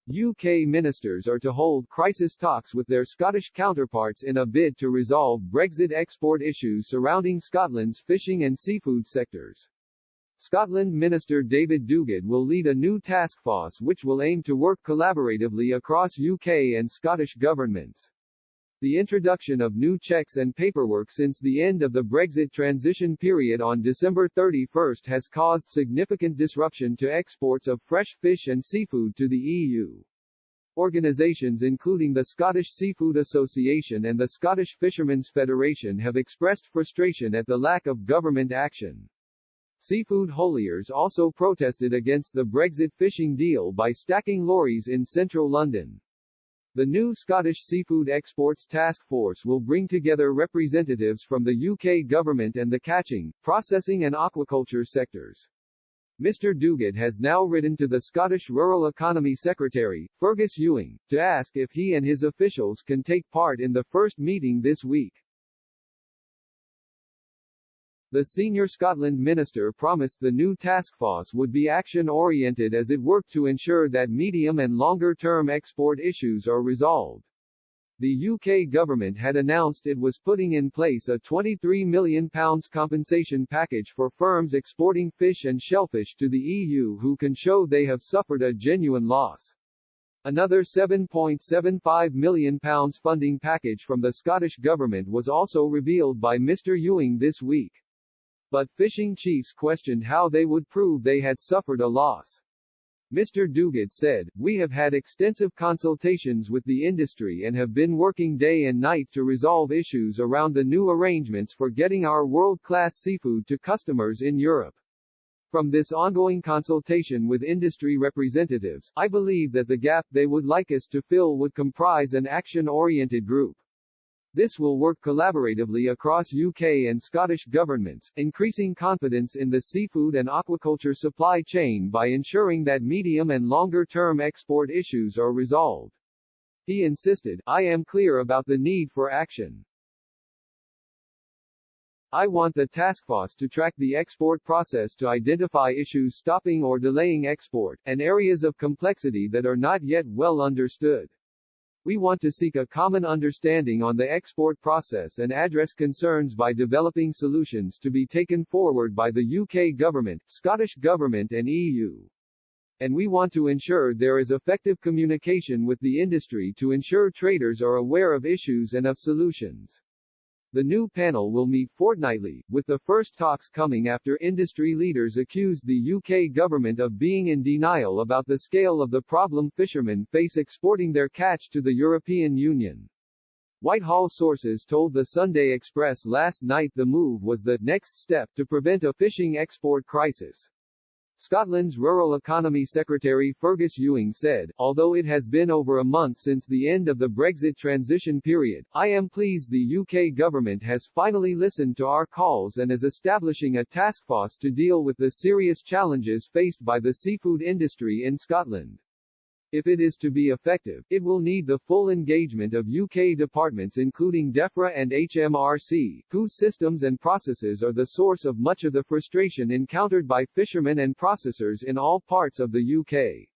UK ministers are to hold crisis talks with their Scottish counterparts in a bid to resolve Brexit export issues surrounding Scotland's fishing and seafood sectors. Scotland Minister David Duguid will lead a new task force which will aim to work collaboratively across UK and Scottish governments. The introduction of new checks and paperwork since the end of the Brexit transition period on December 31 has caused significant disruption to exports of fresh fish and seafood to the EU. Organisations including the Scottish Seafood Association and the Scottish Fishermen's Federation have expressed frustration at the lack of government action. Seafood hauliers also protested against the Brexit fishing deal by stacking lorries in central London. The new Scottish Seafood Exports Task Force will bring together representatives from the UK government and the catching, processing and aquaculture sectors. Mr. Duguid has now written to the Scottish Rural Economy Secretary, Fergus Ewing, to ask if he and his officials can take part in the first meeting this week. The senior Scotland minister promised the new task force would be action-oriented as it worked to ensure that medium and longer-term export issues are resolved. The UK government had announced it was putting in place a £23 million compensation package for firms exporting fish and shellfish to the EU who can show they have suffered a genuine loss. Another £7.75 million funding package from the Scottish government was also revealed by Mr. Ewing this week. But fishing chiefs questioned how they would prove they had suffered a loss. Mr. Duguid said, "We have had extensive consultations with the industry and have been working day and night to resolve issues around the new arrangements for getting our world-class seafood to customers in Europe. From this ongoing consultation with industry representatives, I believe that the gap they would like us to fill would comprise an action-oriented group. This will work collaboratively across UK and Scottish governments, increasing confidence in the seafood and aquaculture supply chain by ensuring that medium and longer-term export issues are resolved." He insisted, "I am clear about the need for action. I want the task force to track the export process to identify issues stopping or delaying export, and areas of complexity that are not yet well understood. We want to seek a common understanding on the export process and address concerns by developing solutions to be taken forward by the UK government, Scottish government and EU. And we want to ensure there is effective communication with the industry to ensure traders are aware of issues and of solutions." The new panel will meet fortnightly, with the first talks coming after industry leaders accused the UK government of being in denial about the scale of the problem fishermen face exporting their catch to the European Union. Whitehall sources told the Sunday Express last night the move was the next step to prevent a fishing export crisis. Scotland's Rural Economy Secretary Fergus Ewing said, "Although it has been over a month since the end of the Brexit transition period, I am pleased the UK government has finally listened to our calls and is establishing a task force to deal with the serious challenges faced by the seafood industry in Scotland. If it is to be effective, it will need the full engagement of UK departments including DEFRA and HMRC, whose systems and processes are the source of much of the frustration encountered by fishermen and processors in all parts of the UK."